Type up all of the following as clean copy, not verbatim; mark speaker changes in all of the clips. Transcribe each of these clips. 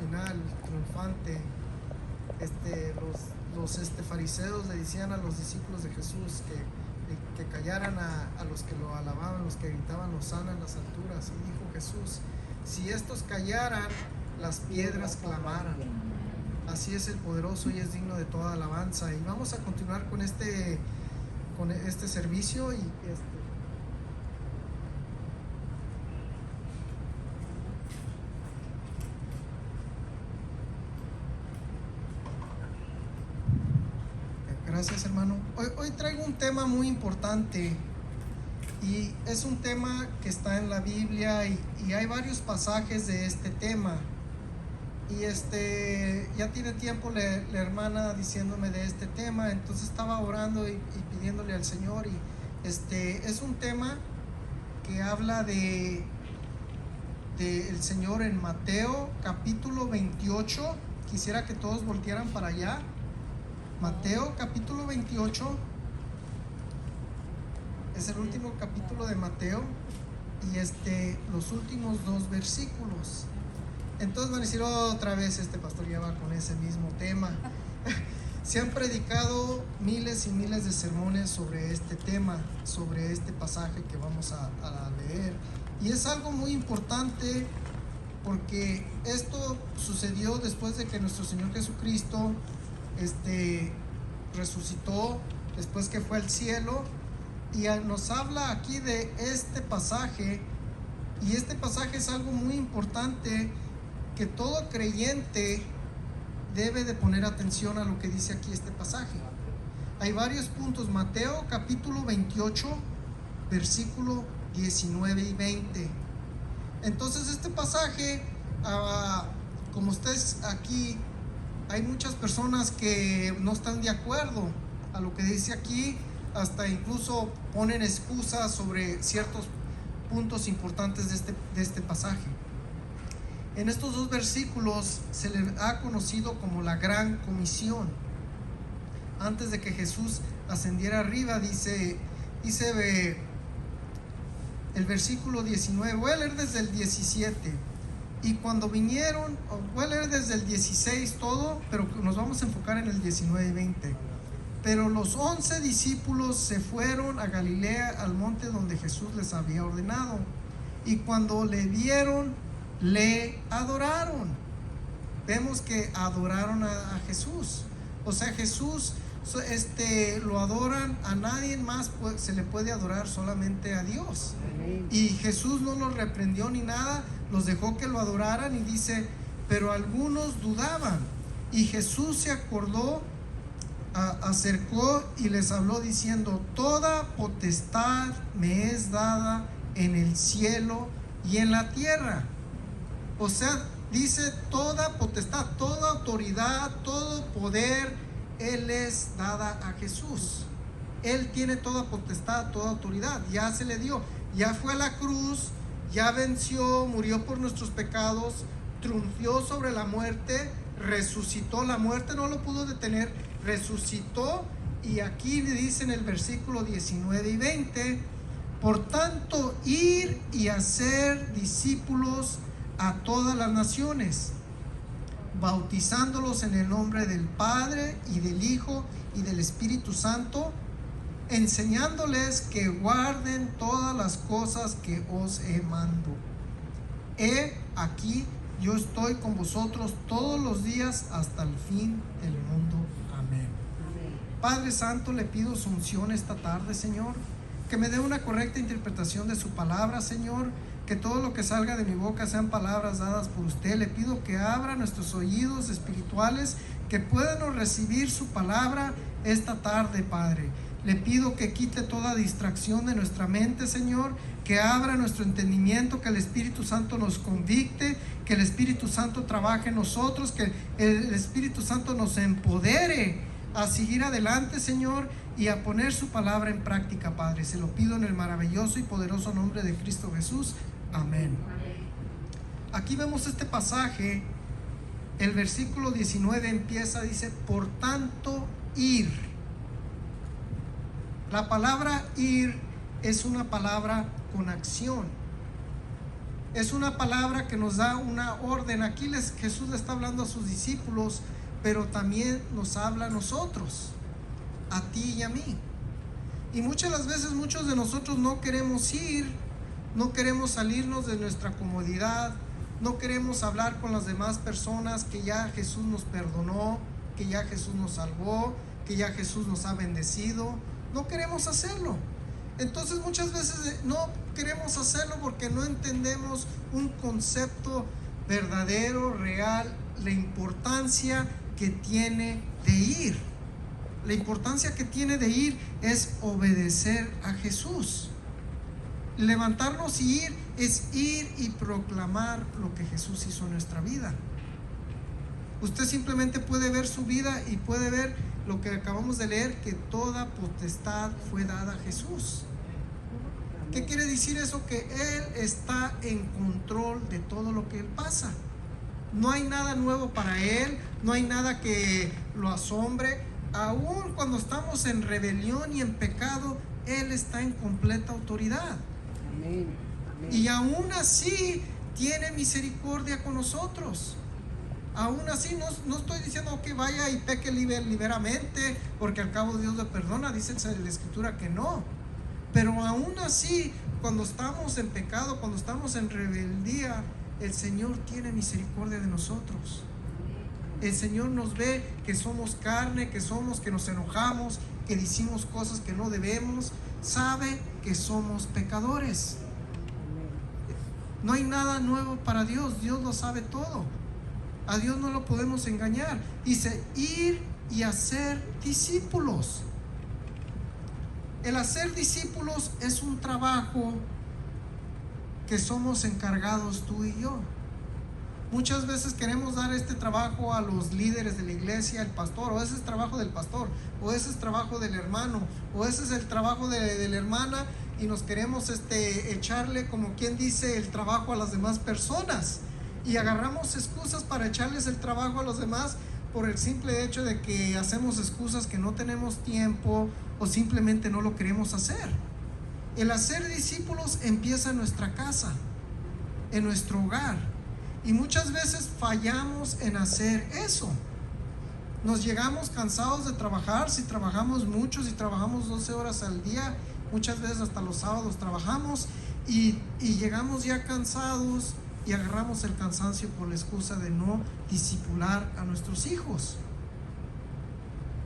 Speaker 1: final triunfante. Los fariseos le decían a los discípulos de Jesús que callaran a los que lo alababan, los que gritaban hosana en las alturas. Y dijo Jesús: si estos callaran, las piedras clamaran. Así es el poderoso y es digno de toda alabanza. Y vamos a continuar con este servicio. Gracias, hermano. Hoy traigo un tema muy importante, y es un tema que está en la Biblia, y hay varios pasajes de este tema. Y ya tiene tiempo la hermana diciéndome de este tema, entonces estaba orando y pidiéndole al Señor. Y es un tema que habla de el Señor en Mateo capítulo 28. Quisiera que todos voltearan para allá. Mateo capítulo 28 es el último capítulo de Mateo, y los últimos 2 versículos. Entonces van a decir otra vez, pastor ya va con ese mismo tema. Se han predicado miles y miles de sermones sobre este tema, sobre este pasaje que vamos a leer, y es algo muy importante porque esto sucedió después de que nuestro Señor Jesucristo resucitó, después que fue al cielo, y nos habla aquí de este pasaje. Y este pasaje es algo muy importante que todo creyente debe de poner atención a lo que dice aquí este pasaje. Hay varios puntos. Mateo capítulo 28 versículo 19 y 20. Entonces este pasaje, como ustedes aquí, hay muchas personas que no están de acuerdo a lo que dice aquí, hasta incluso ponen excusas sobre ciertos puntos importantes de este pasaje. En estos 2 versículos se le ha conocido como la Gran Comisión. Antes de que Jesús ascendiera arriba, dice el versículo 19, voy a leer desde el 17. Y cuando vinieron, voy a leer desde el 16 todo, pero nos vamos a enfocar en el 19 y 20. Pero los 11 discípulos se fueron a Galilea, al monte donde Jesús les había ordenado. Y cuando le vieron, le adoraron. Vemos que adoraron a Jesús. O sea, Jesús lo adoran, a nadie más se le puede adorar, solamente a Dios. Amén. Y Jesús no los reprendió ni nada, los dejó que lo adoraran, y dice, pero algunos dudaban. Y Jesús se acordó, acercó y les habló diciendo, toda potestad me es dada en el cielo y en la tierra. O sea, dice toda potestad, toda autoridad, todo poder, Él es dada a Jesús. Él tiene toda potestad, toda autoridad, ya se le dio. Ya fue a la cruz, ya venció, murió por nuestros pecados, triunfó sobre la muerte, resucitó. La muerte no lo pudo detener, resucitó. Y aquí le dice en el versículo 19 y 20, por tanto, ir y hacer discípulos a todas las naciones, bautizándolos en el nombre del Padre y del Hijo y del Espíritu Santo, enseñándoles que guarden todas las cosas que os he mandado. He aquí, yo estoy con vosotros todos los días hasta el fin del mundo. Amén. Padre Santo, le pido su unción esta tarde, Señor, que me dé una correcta interpretación de su palabra, Señor, que todo lo que salga de mi boca sean palabras dadas por usted. Le pido que abra nuestros oídos espirituales, que puedan recibir su palabra esta tarde, Padre. Le pido que quite toda distracción de nuestra mente, Señor, que abra nuestro entendimiento, que el Espíritu Santo nos convicte, que el Espíritu Santo trabaje en nosotros, que el Espíritu Santo nos empodere a seguir adelante, Señor, y a poner su palabra en práctica, Padre. Se lo pido en el maravilloso y poderoso nombre de Cristo Jesús. Amén. Aquí vemos este pasaje. El versículo 19 empieza, dice, por tanto, ir. La palabra ir es una palabra con acción. Es una palabra que nos da una orden. Aquí Jesús le está hablando a sus discípulos, pero también nos habla a nosotros, a ti y a mí. Y muchas las veces muchos de nosotros no queremos ir, no queremos salirnos de nuestra comodidad, no queremos hablar con las demás personas que ya Jesús nos perdonó, que ya Jesús nos salvó, que ya Jesús nos ha bendecido. No queremos hacerlo. Entonces muchas veces no queremos hacerlo porque no entendemos un concepto verdadero, real, la importancia que tiene de ir. La importancia que tiene de ir es obedecer a Jesús. Levantarnos y ir es ir y proclamar lo que Jesús hizo en nuestra vida. Usted simplemente puede ver su vida y puede ver lo que acabamos de leer, que toda potestad fue dada a Jesús. ¿Qué quiere decir eso? Que Él está en control de todo lo que Él pasa. No hay nada nuevo para Él, no hay nada que lo asombre. Aún cuando estamos en rebelión y en pecado, Él está en completa autoridad.
Speaker 2: Amén. Amén.
Speaker 1: Y aún así tiene misericordia con nosotros. Aún así no estoy diciendo que vaya y peque liberamente, porque al cabo Dios le perdona. Dice en la Escritura que no. Pero aún así, cuando estamos en pecado, cuando estamos en rebeldía, el Señor tiene misericordia de nosotros. El Señor nos ve que somos carne, que nos enojamos, que decimos cosas que no debemos. Sabe que somos pecadores. No hay nada nuevo para Dios. Dios lo sabe todo. A Dios no lo podemos engañar. Dice, ir y hacer discípulos. El hacer discípulos es un trabajo que somos encargados tú y yo. Muchas veces queremos dar este trabajo a los líderes de la iglesia, el pastor, o ese es trabajo del pastor, o ese es trabajo del hermano, o ese es el trabajo de la hermana, y nos queremos echarle, como quien dice, el trabajo a las demás personas, y agarramos excusas para echarles el trabajo a los demás por el simple hecho de que hacemos excusas que no tenemos tiempo o simplemente no lo queremos hacer. El hacer discípulos empieza en nuestra casa, en nuestro hogar, y muchas veces fallamos en hacer eso. Nos llegamos cansados de trabajar. Si trabajamos mucho, si trabajamos 12 horas al día, muchas veces hasta los sábados trabajamos, y llegamos ya cansados y agarramos el cansancio por la excusa de no discipular a nuestros hijos.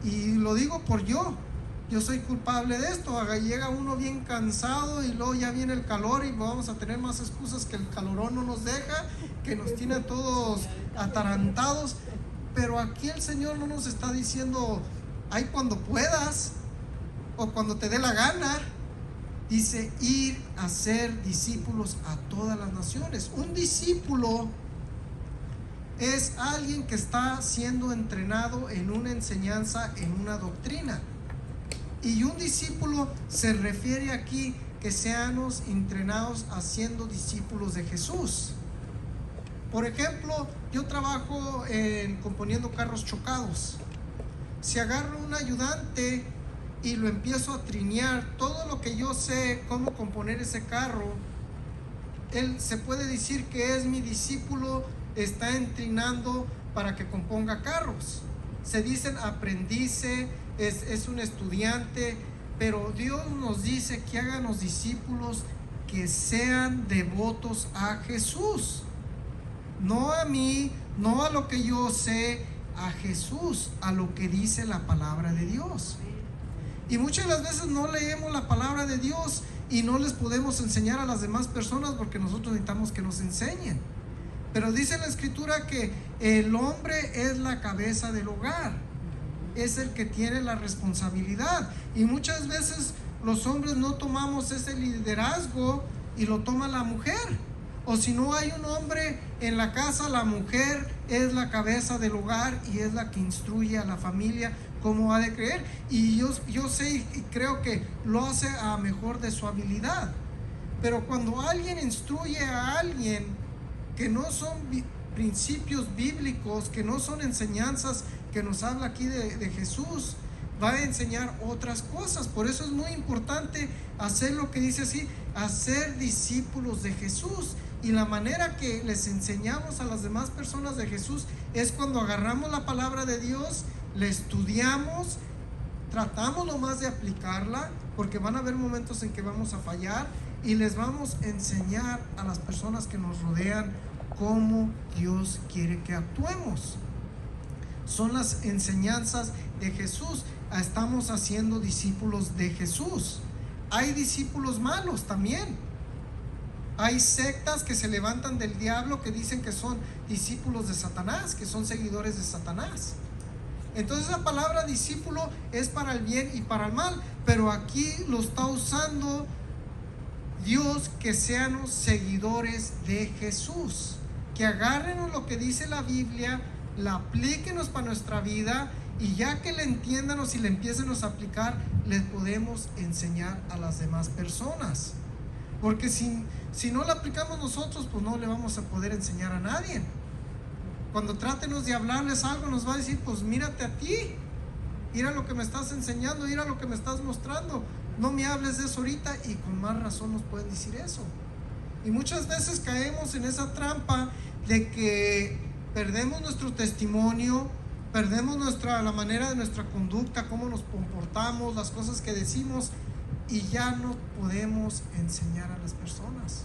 Speaker 1: Y lo digo por yo soy culpable de esto. Llega uno bien cansado y luego ya viene el calor y vamos a tener más excusas, que el calorón no nos deja, que nos tiene todos atarantados. Pero aquí el Señor no nos está diciendo ay cuando puedas o cuando te dé la gana. Dice ir a ser discípulos a todas las naciones. Un discípulo es alguien que está siendo entrenado en una enseñanza, en una doctrina. Y un discípulo se refiere aquí que seamos entrenados haciendo discípulos de Jesús. Por ejemplo, yo trabajo componiendo carros chocados. Si agarro un ayudante y lo empiezo a trinear, todo lo que yo sé cómo componer ese carro, él se puede decir que es mi discípulo, está entrenando para que componga carros. Se dicen aprendices, es un estudiante, pero Dios nos dice que háganos discípulos que sean devotos a Jesús. No a mí, no a lo que yo sé, a Jesús, a lo que dice la palabra de Dios. Y muchas de las veces no leemos la palabra de Dios y no les podemos enseñar a las demás personas porque nosotros necesitamos que nos enseñen. Pero dice la Escritura que el hombre es la cabeza del hogar, es el que tiene la responsabilidad. Y muchas veces los hombres no tomamos ese liderazgo y lo toma la mujer. O si no hay un hombre en la casa, la mujer es la cabeza del hogar y es la que instruye a la familia cómo ha de creer. Y yo sé y creo que lo hace a mejor de su habilidad. Pero cuando alguien instruye a alguien que no son principios bíblicos, que no son enseñanzas que nos habla aquí de Jesús, va a enseñar otras cosas. Por eso es muy importante hacer lo que dice así, hacer discípulos de Jesús. Y la manera que les enseñamos a las demás personas de Jesús es cuando agarramos la palabra de Dios, la estudiamos, tratamos lo más de aplicarla, porque van a haber momentos en que vamos a fallar, y les vamos a enseñar a las personas que nos rodean cómo Dios quiere que actuemos. Son las enseñanzas de Jesús. Estamos haciendo discípulos de Jesús. Hay discípulos malos también. Hay sectas que se levantan del diablo, que dicen que son discípulos de Satanás, que son seguidores de Satanás. Entonces la palabra discípulo es para el bien y para el mal, pero aquí lo está usando Dios, que seamos seguidores de Jesús, que agarrenos lo que dice la Biblia, la aplíquenos para nuestra vida, y ya que le entiendanos y le empiecen a aplicar, les podemos enseñar a las demás personas. Porque si no la aplicamos nosotros, pues no le vamos a poder enseñar a nadie. Cuando trátenos de hablarles algo, nos va a decir, pues mírate a ti, mira lo que me estás enseñando, mira lo que me estás mostrando, no me hables de eso ahorita. Y con más razón nos pueden decir eso. Y muchas veces caemos en esa trampa de que perdemos nuestro testimonio, perdemos la manera de nuestra conducta, cómo nos comportamos, las cosas que decimos, y ya no podemos enseñar a las personas.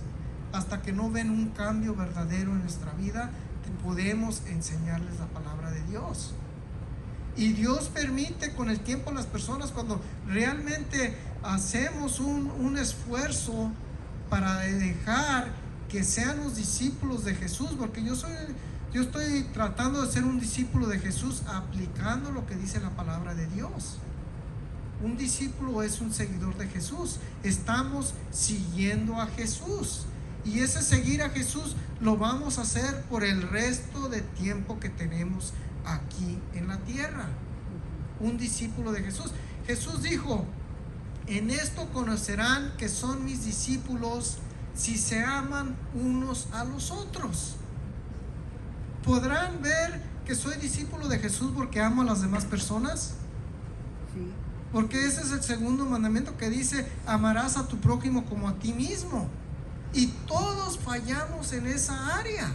Speaker 1: Hasta que no ven un cambio verdadero en nuestra vida, podemos enseñarles la palabra de Dios. Y Dios permite con el tiempo las personas, cuando realmente hacemos un esfuerzo para dejar que sean los discípulos de Jesús, porque yo estoy tratando de ser un discípulo de Jesús, aplicando lo que dice la palabra de Dios. Un discípulo es un seguidor de Jesús. Estamos siguiendo a Jesús, y ese seguir a Jesús lo vamos a hacer por el resto de tiempo que tenemos aquí en la tierra. Un discípulo de Jesús. Jesús dijo: en esto conocerán que son mis discípulos, si se aman unos a los otros. ¿Podrán ver que soy discípulo de Jesús porque amo a las demás personas?
Speaker 2: Sí.
Speaker 1: Porque ese es el segundo mandamiento, que dice: amarás a tu prójimo como a ti mismo. Y todos fallamos en esa área.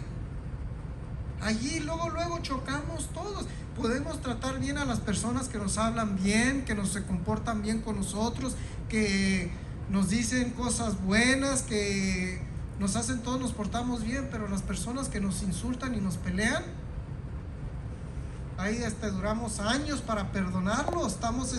Speaker 1: Allí luego chocamos todos. Podemos tratar bien a las personas que nos hablan bien, que se comportan bien con nosotros, que nos dicen cosas buenas, que nos hacen todos, nos portamos bien, pero las personas que nos insultan y nos pelean, ahí duramos años para perdonarlo, estamos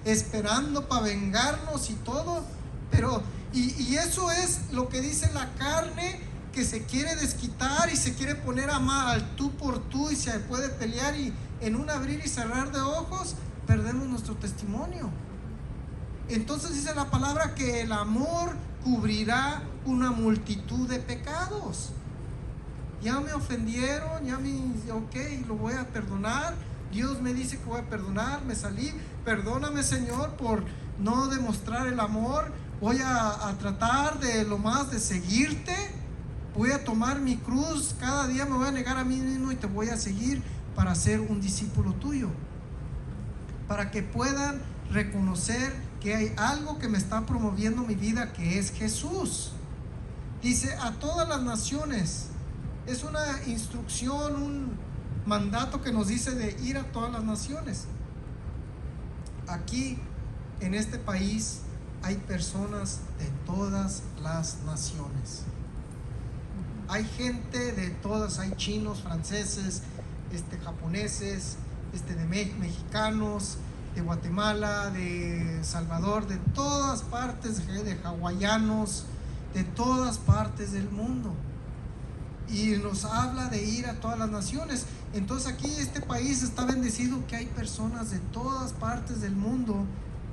Speaker 1: esperando para vengarnos y todo, pero y eso es lo que dice la carne, que se quiere desquitar y se quiere poner al tú por tú, y se puede pelear, y en un abrir y cerrar de ojos perdemos nuestro testimonio. Entonces dice la palabra que el amor cubrirá una multitud de pecados. Ya me ofendieron, ok, lo voy a perdonar. Dios me dice que voy a perdonar, me salí. Perdóname, Señor, por no demostrar el amor. Voy a tratar de lo más de seguirte. Voy a tomar mi cruz, cada día me voy a negar a mí mismo y te voy a seguir para ser un discípulo tuyo. Para que puedan reconocer que hay algo que me está promoviendo mi vida, que es Jesús. Dice: a todas las naciones. Es una instrucción, un mandato que nos dice de ir a todas las naciones. Aquí en este país hay personas de todas las naciones. Hay gente de todas, hay chinos, franceses, japoneses, mexicanos, de Guatemala, de Salvador, de todas partes, de hawaianos, de todas partes del mundo. Y nos habla de ir a todas las naciones. Entonces aquí este país está bendecido, que hay personas de todas partes del mundo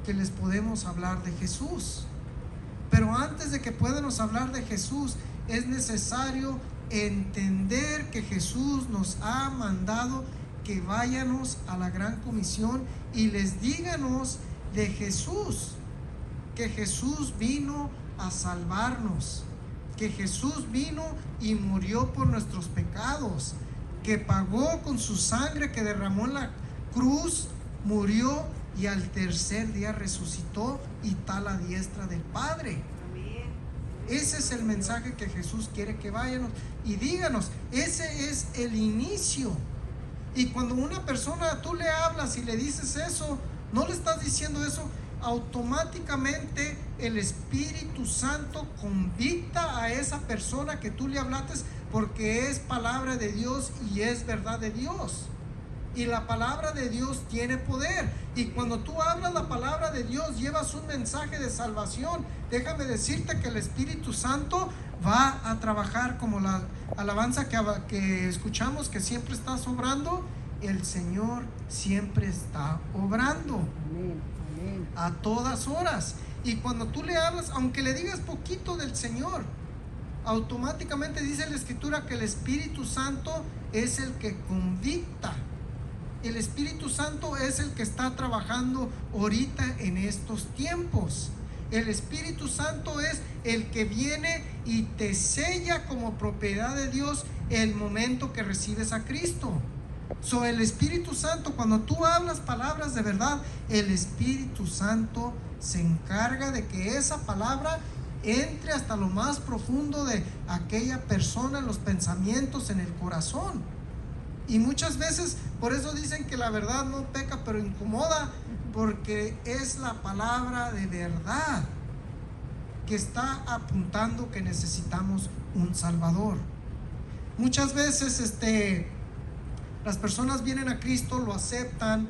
Speaker 1: que les podemos hablar de Jesús. Pero antes de que podamos hablar de Jesús, es necesario entender que Jesús nos ha mandado que vayamos a la gran comisión y les díganos de Jesús, que Jesús vino a salvarnos, que Jesús vino y murió por nuestros pecados, que pagó con su sangre, que derramó en la cruz, murió y al tercer día resucitó y está a la diestra del Padre. Ese es el mensaje que Jesús quiere que vayamos y díganos. Ese es el inicio. Y cuando una persona tú le hablas y le dices eso, no le estás diciendo eso, automáticamente el Espíritu Santo convicta a esa persona que tú le hablaste, porque es palabra de Dios y es verdad de Dios. Y la palabra de Dios tiene poder. Y cuando tú hablas la palabra de Dios, llevas un mensaje de salvación. Déjame decirte que el Espíritu Santo va a trabajar, como la alabanza que escuchamos, que siempre está obrando. El Señor siempre está obrando.
Speaker 2: Amén. Amén.
Speaker 1: A todas horas. Y cuando tú le hablas, aunque le digas poquito del Señor, automáticamente dice la Escritura que el Espíritu Santo es el que convicta. El Espíritu Santo es el que está trabajando ahorita en estos tiempos. El Espíritu Santo es el que viene y te sella como propiedad de Dios el momento que recibes a Cristo. El Espíritu Santo, cuando tú hablas palabras de verdad, el Espíritu Santo se encarga de que esa palabra entre hasta lo más profundo de aquella persona, en los pensamientos, en el corazón. Y muchas veces, por eso dicen que la verdad no peca, pero incomoda, porque es la palabra de verdad que está apuntando que necesitamos un Salvador. Muchas veces las personas vienen a Cristo, lo aceptan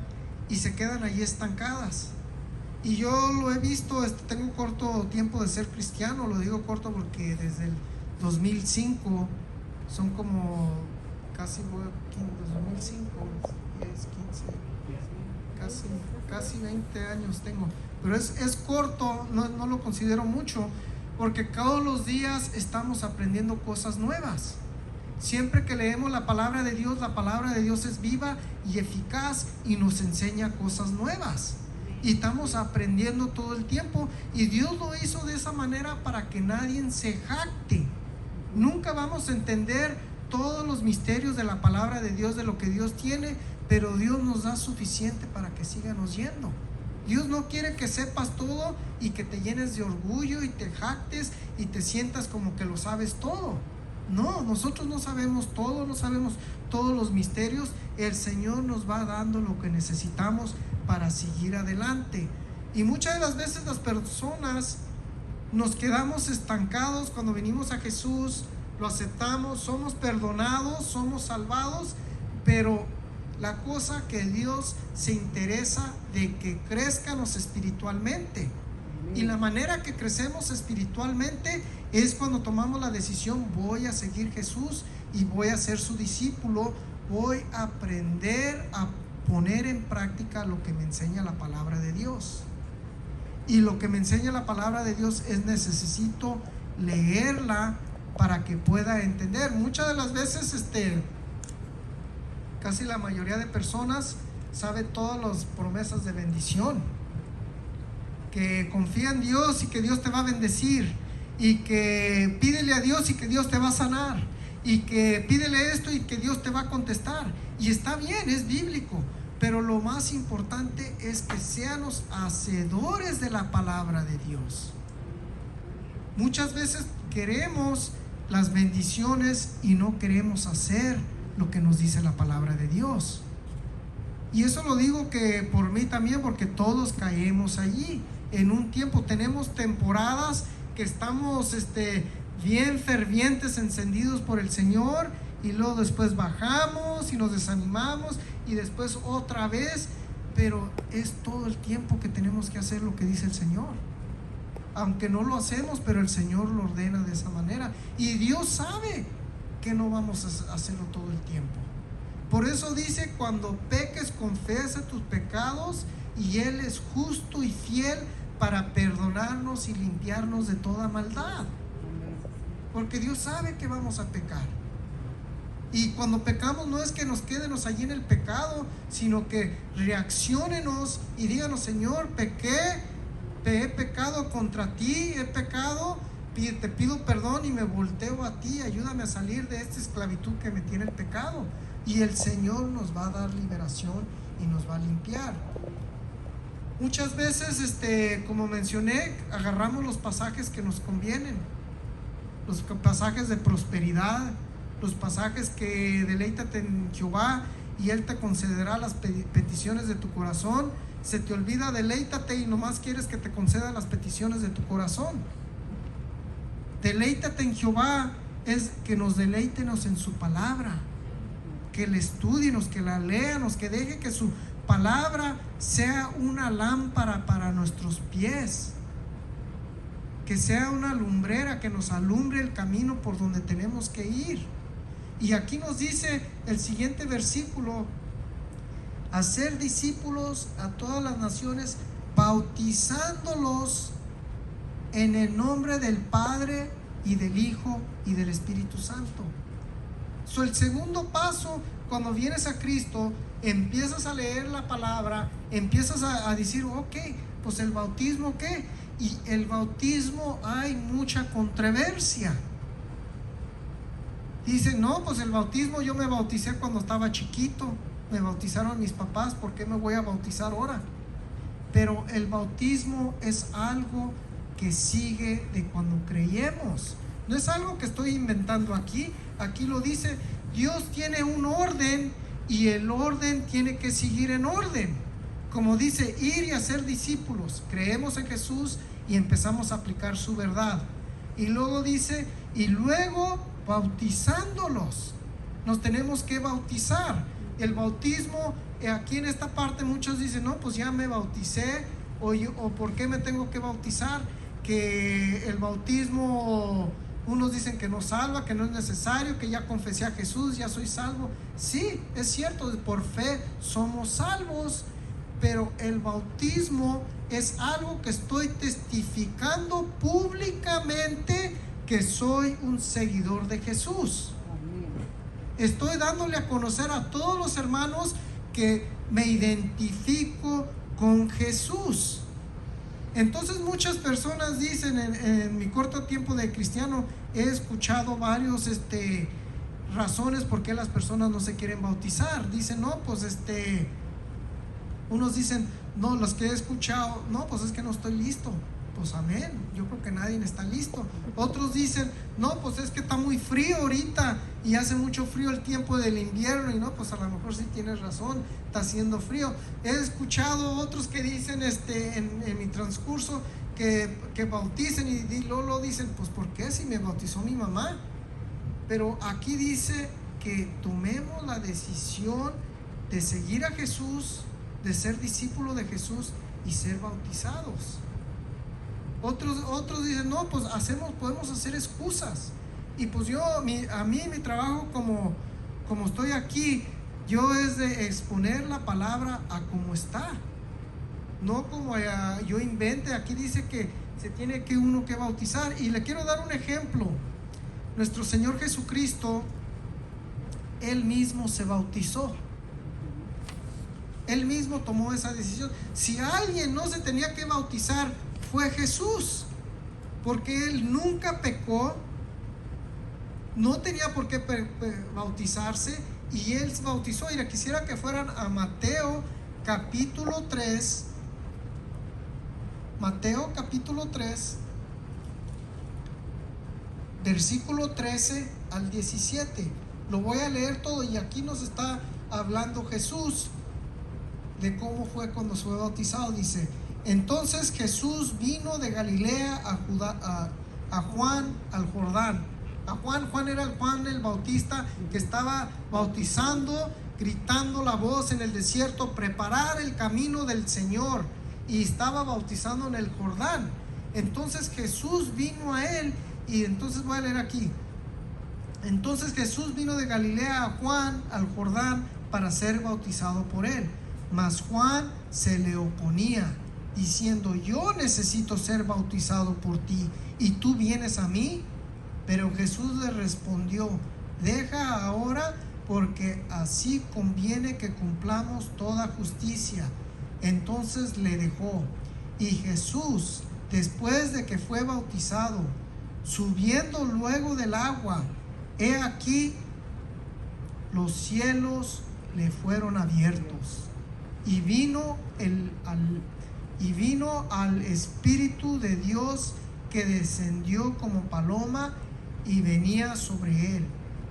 Speaker 1: y se quedan ahí estancadas. Y yo lo he visto, tengo corto tiempo de ser cristiano, lo digo corto porque desde el 2005 son como casi 2005, 10, 15, casi 20 años tengo, pero es corto, no lo considero mucho, porque todos los días estamos aprendiendo cosas nuevas. Siempre que leemos la palabra de Dios es viva y eficaz y nos enseña cosas nuevas. Y estamos aprendiendo todo el tiempo, y Dios lo hizo de esa manera para que nadie se jacte. Nunca vamos a entender todos los misterios de la palabra de Dios, de lo que Dios tiene, pero Dios nos da suficiente para que sigamos yendo. Dios no quiere que sepas todo y que te llenes de orgullo y te jactes y te sientas como que lo sabes todo. No, nosotros no sabemos todo, no sabemos todos los misterios. El Señor nos va dando lo que necesitamos para seguir adelante. Y muchas de las veces las personas nos quedamos estancados cuando venimos a Jesús, lo aceptamos, somos perdonados, somos salvados, pero la cosa que Dios se interesa de que crezcanos espiritualmente. Y la manera que crecemos espiritualmente es cuando tomamos la decisión: voy a seguir Jesús y voy a ser su discípulo, voy a aprender a poner en práctica lo que me enseña la palabra de Dios. Y lo que me enseña la palabra de Dios es necesito leerla para que pueda entender. Muchas de las veces casi la mayoría de personas sabe todas las promesas de bendición, que confía en Dios y que Dios te va a bendecir, y que pídele a Dios y que Dios te va a sanar, y que pídele esto y que Dios te va a contestar. Y está bien, es bíblico, pero lo más importante es que seamos hacedores de la palabra de Dios. Muchas veces queremos las bendiciones y no queremos hacer lo que nos dice la palabra de Dios. Y eso lo digo que por mí también, porque todos caemos allí. En un tiempo tenemos temporadas que estamos bien fervientes, encendidos por el Señor, y luego después bajamos y nos desanimamos y después otra vez, pero es todo el tiempo que tenemos que hacer lo que dice el Señor. Aunque no lo hacemos, pero el Señor lo ordena de esa manera, y Dios sabe que no vamos a hacerlo todo el tiempo. Por eso dice: cuando peques, confiesa tus pecados, y Él es justo y fiel para perdonarnos y limpiarnos de toda maldad. Porque Dios sabe que vamos a pecar. Y cuando pecamos no es que nos quedemos allí en el pecado, sino que reacciónenos y díganos: Señor, pequé, he pecado contra ti, he pecado, te pido perdón y me volteo a ti, ayúdame a salir de esta esclavitud que me tiene el pecado. Y el Señor nos va a dar liberación y nos va a limpiar. Muchas veces, como mencioné, agarramos los pasajes que nos convienen. los pasajes de prosperidad, los pasajes que deleítate en Jehová y Él te concederá las peticiones de tu corazón. Se te olvida deleítate y nomás quieres que te conceda las peticiones de tu corazón. Deleítate en Jehová es que nos deleítenos en su palabra, que la estudienos, que la leanos, que deje que su palabra sea una lámpara para nuestros pies, que sea una lumbrera que nos alumbre el camino por donde tenemos que ir. Y aquí nos dice el siguiente versículo: hacer discípulos a todas las naciones, bautizándolos en el nombre del Padre y del Hijo y del Espíritu Santo. El segundo paso, cuando vienes a Cristo, empiezas a leer la palabra, empiezas a decir, ok, pues el bautismo, ¿qué? Y el bautismo hay mucha controversia. Dicen, no, pues el bautismo, yo me bauticé cuando estaba chiquito, me bautizaron mis papás, ¿por qué me voy a bautizar ahora? Pero el bautismo es algo que sigue de cuando creemos. No es algo que estoy inventando aquí. Aquí lo dice, Dios tiene un orden y el orden tiene que seguir en orden. Como dice, ir y hacer discípulos. Creemos en Jesús y empezamos a aplicar su verdad. Y luego dice, y luego bautizándolos. Nos tenemos que bautizar. El bautismo, aquí en esta parte muchos dicen, no, pues ya me bauticé, o ¿por qué me tengo que bautizar? Que el bautismo, unos dicen que no salva, que no es necesario, que ya confesé a Jesús, ya soy salvo. Sí, es cierto, por fe somos salvos, pero el bautismo es algo que estoy testificando públicamente que soy un seguidor de Jesús. Estoy dándole a conocer a todos los hermanos que me identifico con Jesús. Entonces muchas personas dicen, en mi corto tiempo de cristiano, he escuchado varios razones por qué las personas no se quieren bautizar. Dicen, no, pues unos dicen, no, los que he escuchado, no, pues es que no estoy listo. Pues amén, yo creo que nadie está listo. Otros dicen, no, pues es que está muy frío ahorita y hace mucho frío el tiempo del invierno. Y no, pues a lo mejor sí tienes razón, está haciendo frío. He escuchado otros que dicen en mi transcurso que bauticen y luego dicen, pues ¿por qué si me bautizó mi mamá? Pero aquí dice que tomemos la decisión de seguir a Jesús, de ser discípulo de Jesús y ser bautizados. Otros dicen, no, pues podemos hacer excusas. Y pues a mí mi trabajo como estoy aquí, yo es de exponer la palabra a como está. No como yo invente. Aquí dice que se tiene que uno que bautizar. Y le quiero dar un ejemplo. Nuestro Señor Jesucristo, Él mismo se bautizó. Él mismo tomó esa decisión. Si alguien no se tenía que bautizar, fue Jesús, porque Él nunca pecó, no tenía por qué bautizarse, y Él se bautizó. Y quisiera que fueran a Mateo capítulo 3, versículo 13 al 17. Lo voy a leer todo, y aquí nos está hablando Jesús de cómo fue cuando fue bautizado. Dice, entonces Jesús vino de Galilea a Juan al Jordán. Juan era Juan el Bautista, que estaba bautizando, gritando la voz en el desierto, preparar el camino del Señor, y estaba bautizando en el Jordán. Entonces Jesús vino a él, y entonces voy a leer aquí. Entonces Jesús vino de Galilea a Juan al Jordán para ser bautizado por él, mas Juan se le oponía, diciendo, yo necesito ser bautizado por ti, y tú vienes a mí. Pero Jesús le respondió, deja ahora, porque así conviene que cumplamos toda justicia. Entonces le dejó. Y Jesús, después de que fue bautizado, subiendo luego del agua, he aquí los cielos le fueron abiertos, y vino al Espíritu de Dios, que descendió como paloma y venía sobre él.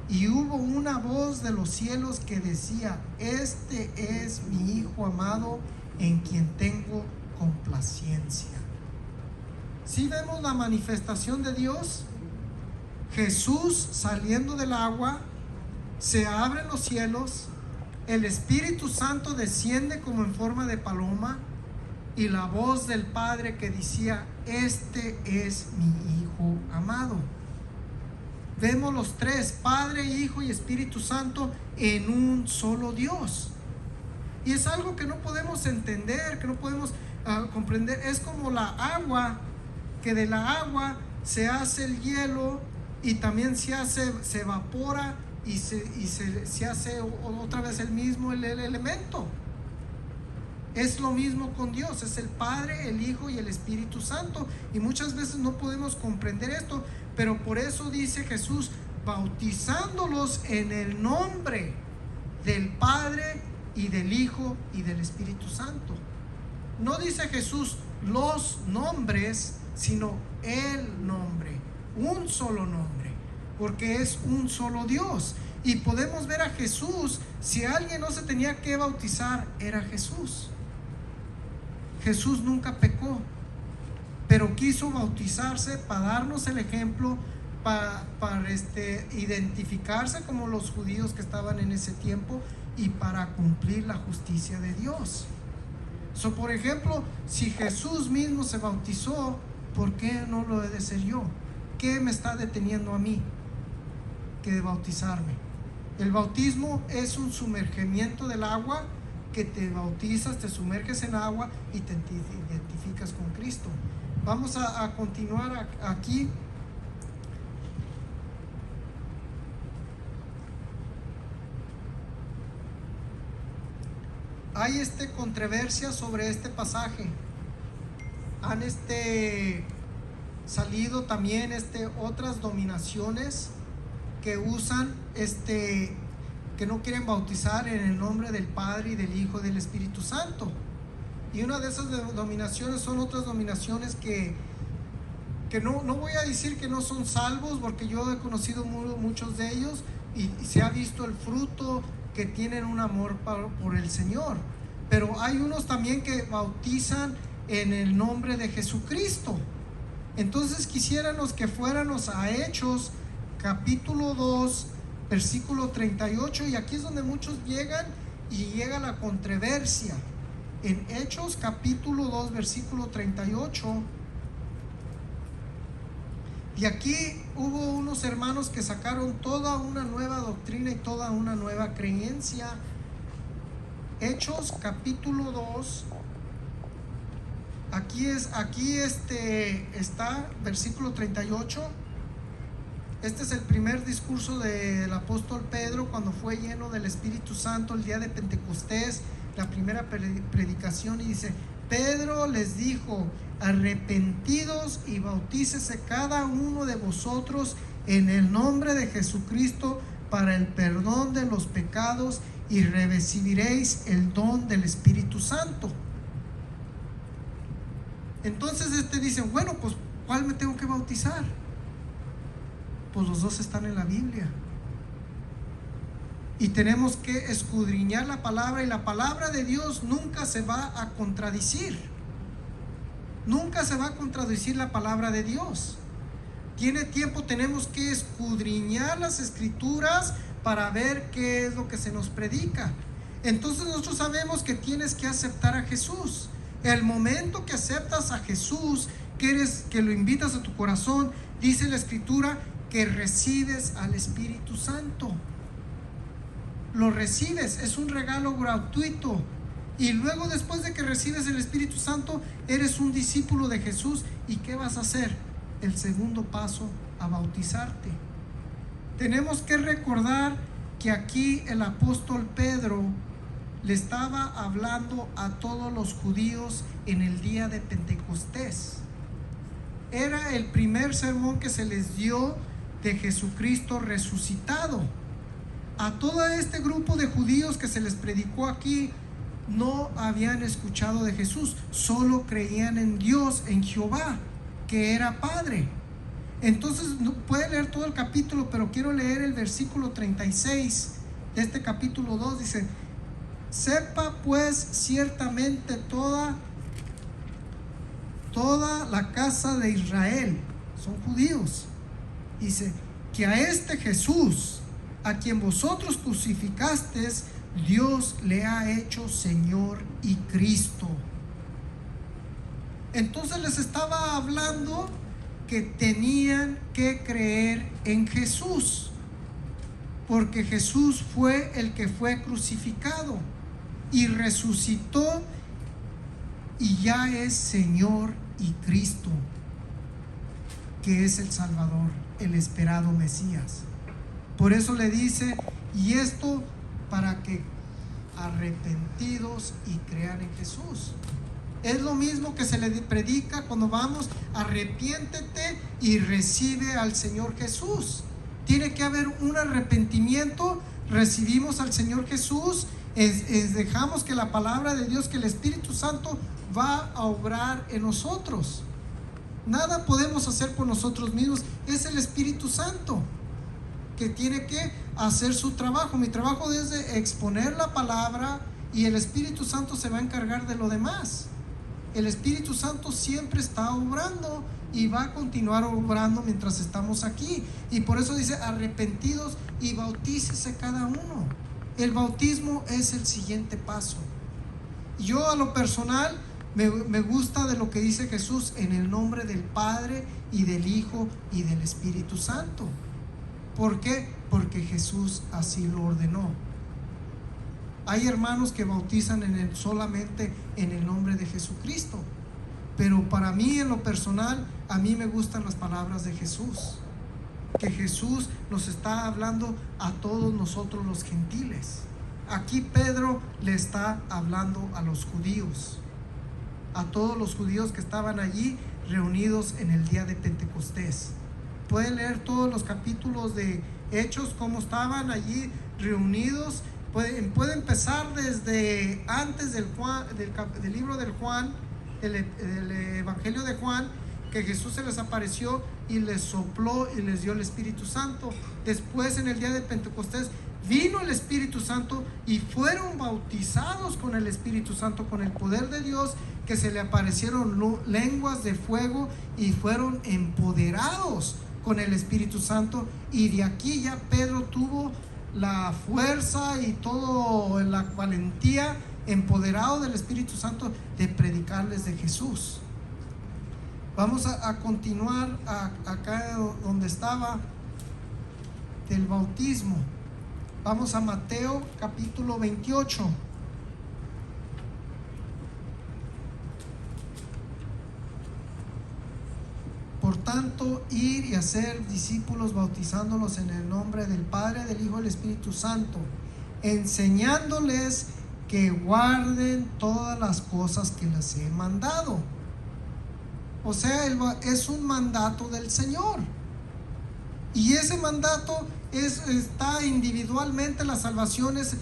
Speaker 1: Y hubo una voz de los cielos que decía: este es mi Hijo amado, en quien tengo complacencia. ¿Sí vemos la manifestación de Dios? Jesús saliendo del agua, se abren los cielos, el Espíritu Santo desciende como en forma de paloma, y la voz del Padre que decía: este es mi Hijo amado. Vemos los tres, Padre, Hijo y Espíritu Santo, en un solo Dios. Y es algo que no podemos entender, que no podemos comprender. Es como la agua, que de la agua se hace el hielo, y también se evapora y se hace otra vez el mismo el elemento. Es lo mismo con Dios, es el Padre, el Hijo y el Espíritu Santo. Y muchas veces no podemos comprender esto, pero por eso dice Jesús: bautizándolos en el nombre del Padre y del Hijo y del Espíritu Santo. No dice Jesús los nombres, sino el nombre, un solo nombre, porque es un solo Dios. Y podemos ver a Jesús, si alguien no se tenía que bautizar, era Jesús. Jesús nunca pecó, pero quiso bautizarse para darnos el ejemplo, para identificarse como los judíos que estaban en ese tiempo, y para cumplir la justicia de Dios. Por ejemplo, si Jesús mismo se bautizó, ¿por qué no lo he de ser yo? ¿Qué me está deteniendo a mí que de bautizarme? El bautismo es un sumergimiento del agua, que te bautizas, te sumerges en agua y te identificas con Cristo. Vamos a continuar aquí. Hay controversia sobre este pasaje. Han salido también otras dominaciones que usan que no quieren bautizar en el nombre del Padre y del Hijo y del Espíritu Santo. Y una de esas dominaciones son otras dominaciones que no voy a decir que no son salvos, porque yo he conocido muchos de ellos, y se ha visto el fruto, que tienen un amor por el Señor. Pero hay unos también que bautizan en el nombre de Jesucristo. Entonces quisiéramos que fuéramos a Hechos capítulo 2 versículo 38, y aquí es donde muchos llegan y llega la controversia. En Hechos capítulo 2 versículo 38, y aquí hubo unos hermanos que sacaron toda una nueva doctrina y toda una nueva creencia. Hechos capítulo 2, aquí está versículo 38. Este es el primer discurso del apóstol Pedro cuando fue lleno del Espíritu Santo el día de Pentecostés, la primera predicación, y dice: Pedro les dijo: arrepentidos y bautícese cada uno de vosotros en el nombre de Jesucristo para el perdón de los pecados, y recibiréis el don del Espíritu Santo. Entonces dice: bueno, pues ¿cuál me tengo que bautizar? Pues los dos están en la Biblia, y tenemos que escudriñar la palabra, y la palabra de Dios nunca se va a contradecir. Nunca se va a contradecir la palabra de Dios. Tiene tiempo, tenemos que escudriñar las escrituras para ver qué es lo que se nos predica. Entonces nosotros sabemos que tienes que aceptar a Jesús. El momento que aceptas a Jesús, que lo invitas a tu corazón, dice la escritura que recibes al Espíritu Santo. Lo recibes, es un regalo gratuito. Y luego, después de que recibes el Espíritu Santo, eres un discípulo de Jesús. ¿Y qué vas a hacer? El segundo paso, a bautizarte. Tenemos que recordar que aquí el apóstol Pedro le estaba hablando a todos los judíos en el día de Pentecostés. Era el primer sermón que se les dio de Jesucristo resucitado. A todo este grupo de judíos que se les predicó aquí, no habían escuchado de Jesús, solo creían en Dios, en Jehová, que era Padre. Entonces puede leer todo el capítulo, pero quiero leer el versículo 36 de este capítulo 2. Dice: sepa pues ciertamente toda la casa de Israel, son judíos, dice, que a este Jesús, a quien vosotros crucificasteis, Dios le ha hecho Señor y Cristo. Entonces les estaba hablando que tenían que creer en Jesús, porque Jesús fue el que fue crucificado y resucitó y ya es Señor y Cristo, que es el Salvador, el esperado Mesías. Por eso le dice: y esto para que arrepentidos y crean en Jesús. Es lo mismo que se le predica cuando vamos: arrepiéntete y recibe al Señor Jesús. Tiene que haber un arrepentimiento. Recibimos al Señor Jesús, dejamos que la palabra de Dios, que el Espíritu Santo va a obrar en nosotros. Nada podemos hacer por nosotros mismos. Es el Espíritu Santo que tiene que hacer su trabajo. Mi trabajo es de exponer la palabra, y el Espíritu Santo se va a encargar de lo demás. El Espíritu Santo siempre está obrando y va a continuar obrando mientras estamos aquí. Y por eso dice: arrepentidos y bautícese cada uno. El bautismo es el siguiente paso. Yo, a lo personal, me gusta de lo que dice Jesús: en el nombre del Padre y del Hijo y del Espíritu Santo. ¿Por qué? Porque Jesús así lo ordenó. Hay hermanos que bautizan solamente en el nombre de Jesucristo, pero para mí, en lo personal, a mí me gustan las palabras de Jesús, que Jesús nos está hablando a todos nosotros los gentiles. Aquí Pedro le está hablando a los judíos, a todos los judíos que estaban allí reunidos en el día de Pentecostés. Pueden leer todos los capítulos de Hechos, cómo estaban allí reunidos. Puede empezar desde antes del libro del Juan, el Evangelio de Juan, que Jesús se les apareció y les sopló y les dio el Espíritu Santo. Después, en el día de Pentecostés, vino el Espíritu Santo y fueron bautizados con el Espíritu Santo, con el poder de Dios, que se le aparecieron lenguas de fuego y fueron empoderados con el Espíritu Santo. Y de aquí ya Pedro tuvo la fuerza y toda la valentía, empoderado del Espíritu Santo, de predicarles de Jesús. Vamos a continuar acá donde estaba del bautismo. Vamos a Mateo capítulo 28. Por tanto, ir y hacer discípulos, bautizándolos en el nombre del Padre, del Hijo y del Espíritu Santo, enseñándoles que guarden todas las cosas que les he mandado. O sea, es un mandato del Señor. Y ese mandato está individualmente. La salvación es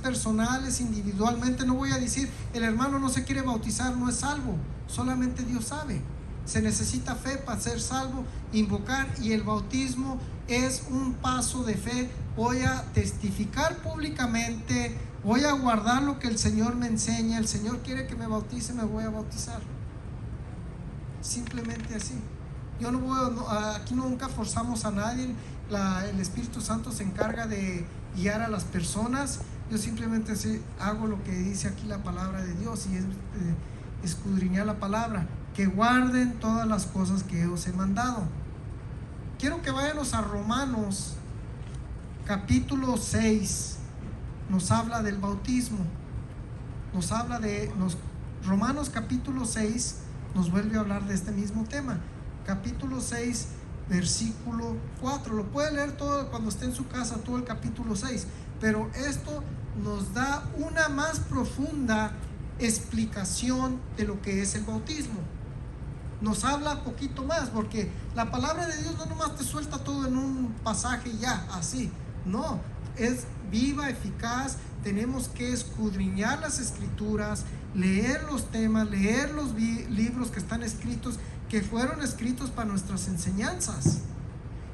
Speaker 1: personal, es individualmente. No voy a decir: el hermano no se quiere bautizar, no es salvo. Solamente Dios sabe. Se necesita fe para ser salvo, invocar, y el bautismo es un paso de fe. Voy a testificar públicamente, voy a guardar lo que el Señor me enseña. El Señor quiere que me bautice, me voy a bautizar. Simplemente así. Yo aquí nunca forzamos a nadie. El Espíritu Santo se encarga de guiar a las personas. Yo simplemente hago lo que dice aquí la palabra de Dios, y es escudriñar la palabra. Que guarden todas las cosas que os he mandado. Quiero que vayamos a Romanos capítulo 6. Nos habla del bautismo. Romanos capítulo 6 nos vuelve a hablar de este mismo tema. Capítulo 6, versículo 4. Lo puede leer todo cuando esté en su casa, todo el capítulo 6. Pero esto nos da una más profunda explicación de lo que es el bautismo. Nos habla poquito más, porque la palabra de Dios no nomás te suelta todo en un pasaje ya, así. No, es viva, eficaz. Tenemos que escudriñar las escrituras, leer los temas, leer los libros que están escritos, que fueron escritos para nuestras enseñanzas.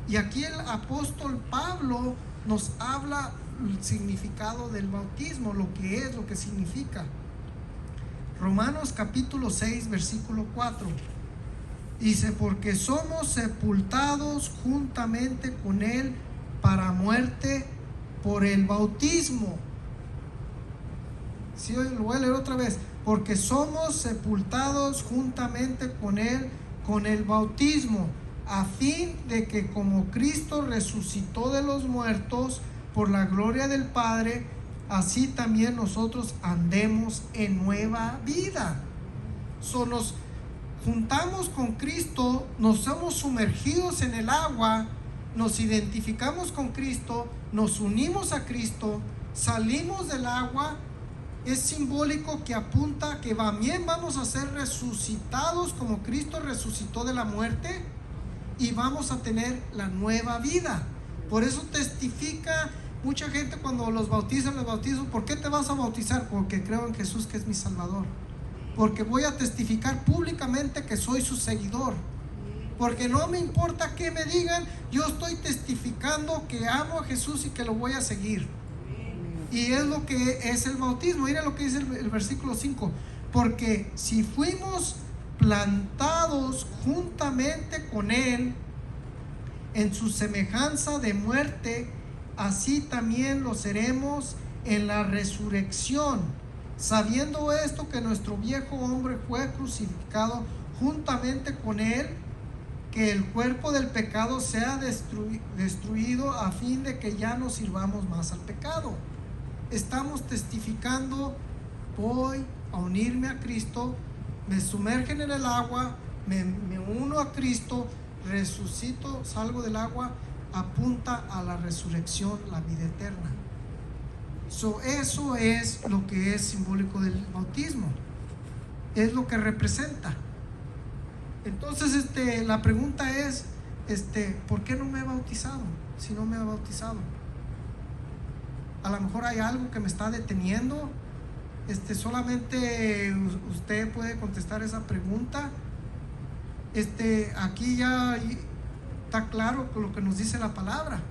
Speaker 1: Y aquí el apóstol Pablo nos habla el significado del bautismo, lo que es, lo que significa. Romanos capítulo 6, versículo 4. Dice, porque somos sepultados juntamente con Él para muerte por el bautismo. Sí, lo voy a leer otra vez. Porque somos sepultados juntamente con Él con el bautismo, a fin de que como Cristo resucitó de los muertos por la gloria del Padre, así también nosotros andemos en nueva vida. Nos juntamos con Cristo, nos somos sumergidos en el agua, nos identificamos con Cristo, nos unimos a Cristo, salimos del agua. Es simbólico que apunta que también vamos a ser resucitados como Cristo resucitó de la muerte y vamos a tener la nueva vida. Por eso testifica mucha gente cuando los bautizan, ¿por qué te vas a bautizar? Porque creo en Jesús, que es mi Salvador. Porque voy a testificar públicamente que soy su seguidor. Porque no me importa qué me digan, yo estoy testificando que amo a Jesús y que lo voy a seguir. Y es lo que es el bautismo. Mira lo que dice el versículo 5. Porque si fuimos plantados juntamente con Él en su semejanza de muerte, así también lo seremos en la resurrección, sabiendo esto, que nuestro viejo hombre fue crucificado juntamente con Él, que el cuerpo del pecado sea destruido, a fin de que ya no sirvamos más al pecado. Estamos testificando, voy a unirme a Cristo, me sumergen en el agua, me uno a Cristo, resucito, salgo del agua, apunta a la resurrección, la vida eterna. Eso es lo que es simbólico del bautismo, es lo que representa. Entonces la pregunta es, ¿por qué no me he bautizado? Si no me he bautizado, a lo mejor hay algo que me está deteniendo. Solamente usted puede contestar esa pregunta. Aquí ya está claro con lo que nos dice la palabra.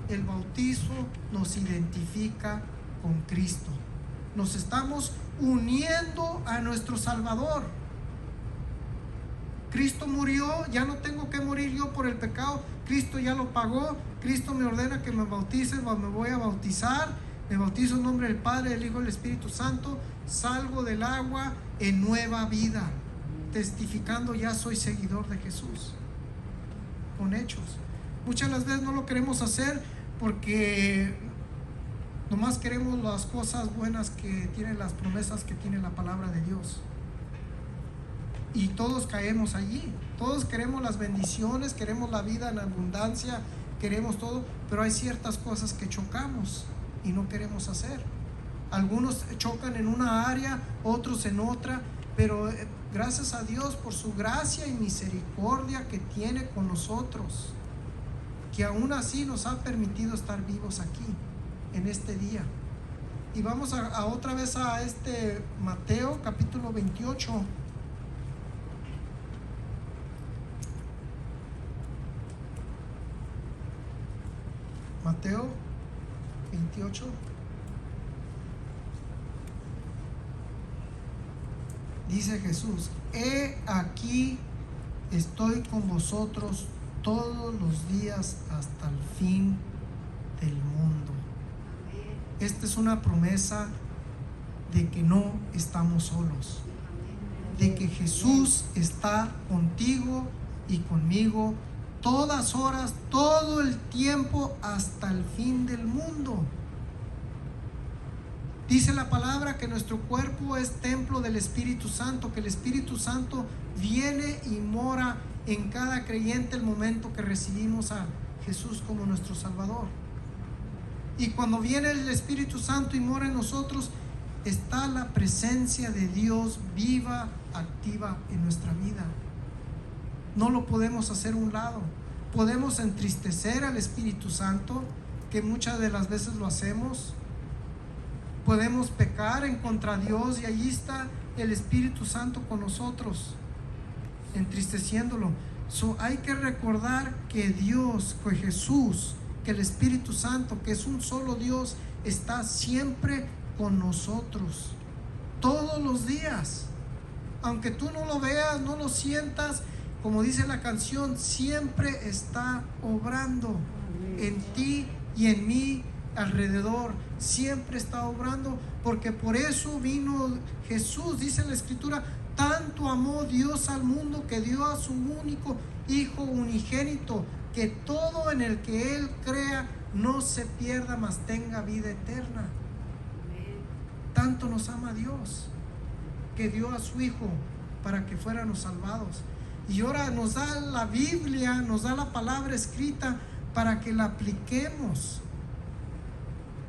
Speaker 1: El bautismo nos identifica con Cristo. Nos estamos uniendo a nuestro Salvador. Cristo murió, ya no tengo que morir yo por el pecado. Cristo ya lo pagó. Cristo me ordena que me bautice, me voy a bautizar. Me bautizo en nombre del Padre, del Hijo y del Espíritu Santo. Salgo del agua en nueva vida, testificando, ya soy seguidor de Jesús, con hechos. Muchas las veces no lo queremos hacer porque nomás queremos las cosas buenas que tienen, las promesas que tiene la palabra de Dios. Y todos caemos allí. Todos queremos las bendiciones, queremos la vida en abundancia, queremos todo, pero hay ciertas cosas que chocamos y no queremos hacer. Algunos chocan en una área, otros en otra, pero gracias a Dios por su gracia y misericordia que tiene con nosotros, que aún así nos ha permitido estar vivos aquí en este día. Y vamos a otra vez a Mateo capítulo 28. Mateo 28. Dice Jesús: he aquí, estoy con vosotros todos los días hasta el fin del mundo. Esta es una promesa de que no estamos solos, de que Jesús está contigo y conmigo todas horas, todo el tiempo, hasta el fin del mundo. Dice la palabra que nuestro cuerpo es templo del Espíritu Santo, que el Espíritu Santo viene y mora en cada creyente el momento que recibimos a Jesús como nuestro Salvador. Y cuando viene el Espíritu Santo y mora en nosotros, está la presencia de Dios viva, activa en nuestra vida. No lo podemos hacer a un lado. Podemos entristecer al Espíritu Santo, que muchas de las veces lo hacemos. Podemos pecar en contra de Dios y allí está el Espíritu Santo con nosotros. entristeciéndolo. Hay que recordar que Dios, que Jesús, que el Espíritu Santo, que es un solo Dios, está siempre con nosotros, todos los días. Aunque tú no lo veas, no lo sientas, como dice la canción, siempre está obrando en ti y en mí, alrededor. Siempre está obrando, porque por eso vino Jesús. Dice en la Escritura: tanto amó Dios al mundo que dio a su único Hijo unigénito, que todo en el que Él crea no se pierda, mas tenga vida eterna. Tanto nos ama Dios, que dio a su Hijo para que fuéramos salvados. Y ahora nos da la Biblia, nos da la palabra escrita para que la apliquemos,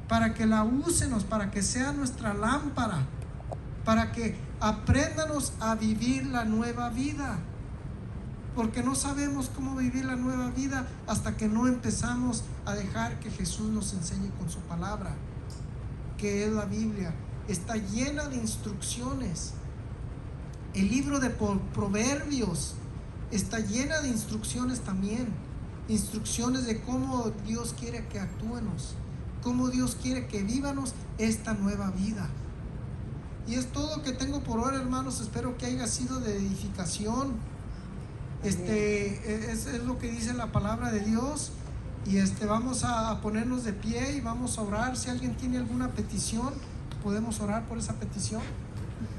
Speaker 1: para que la úsenos, para que sea nuestra lámpara, para que apréndanos a vivir la nueva vida. Porque no sabemos cómo vivir la nueva vida hasta que no empezamos a dejar que Jesús nos enseñe con su palabra, que es la Biblia. Está llena de instrucciones. El libro de Proverbios está llena de instrucciones también. Instrucciones de cómo Dios quiere que actuemos, cómo Dios quiere que vivamos esta nueva vida. Y es todo lo que tengo por ahora, hermanos. Espero que haya sido de edificación. Es lo que dice la palabra de Dios. Y vamos a ponernos de pie y vamos a orar. Si alguien tiene alguna petición, podemos orar por esa petición.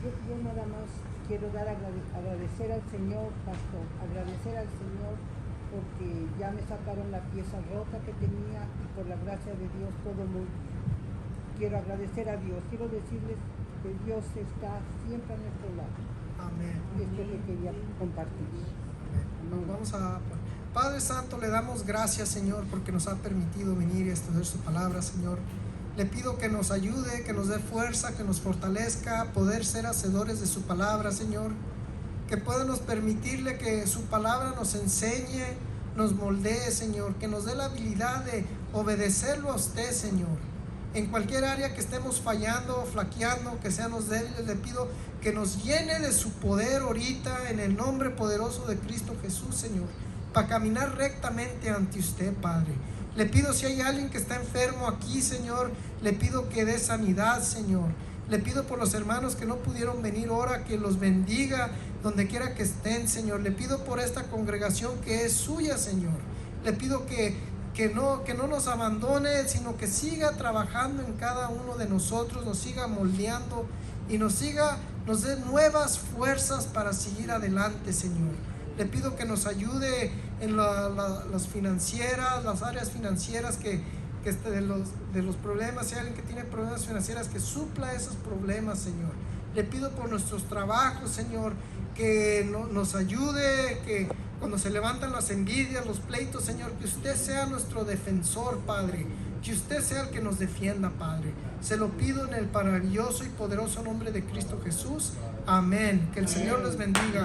Speaker 2: Yo nada más quiero agradecer al Señor, pastor, agradecer al Señor, porque ya me sacaron la pieza rota que tenía y por la gracia de Dios todo muy bien. Quiero agradecer a Dios, quiero decirles que Dios está siempre a nuestro lado.
Speaker 1: Amén.
Speaker 2: Y esto es lo que quería compartir.
Speaker 1: Amén. Vamos a... Padre Santo, le damos gracias, Señor, porque nos ha permitido venir y estudiar su palabra, Señor. Le pido que nos ayude, que nos dé fuerza, que nos fortalezca, poder ser hacedores de su palabra, Señor. Que podamos permitirle que su palabra nos enseñe, nos moldee, Señor. Que nos dé la habilidad de obedecerlo a usted, Señor. En cualquier área que estemos fallando, flaqueando, que seamos débiles, le pido que nos llene de su poder ahorita, en el nombre poderoso de Cristo Jesús, Señor, para caminar rectamente ante usted, Padre. Le pido, si hay alguien que está enfermo aquí, Señor, le pido que dé sanidad, Señor. Le pido por los hermanos que no pudieron venir ahora, que los bendiga donde quiera que estén, Señor. Le pido por esta congregación que es suya, Señor. Le pido que no nos abandone, sino que siga trabajando en cada uno de nosotros, nos siga moldeando y nos dé nuevas fuerzas para seguir adelante, Señor. Le pido que nos ayude en las financieras, las áreas financieras de los problemas. Si hay alguien que tiene problemas financieros, que supla esos problemas, Señor. Le pido por nuestros trabajos, Señor, que nos ayude, que cuando se levantan las envidias, los pleitos, Señor, que usted sea nuestro defensor, Padre. Que usted sea el que nos defienda, Padre. Se lo pido en el maravilloso y poderoso nombre de Cristo Jesús. Amén. Que el Señor les bendiga.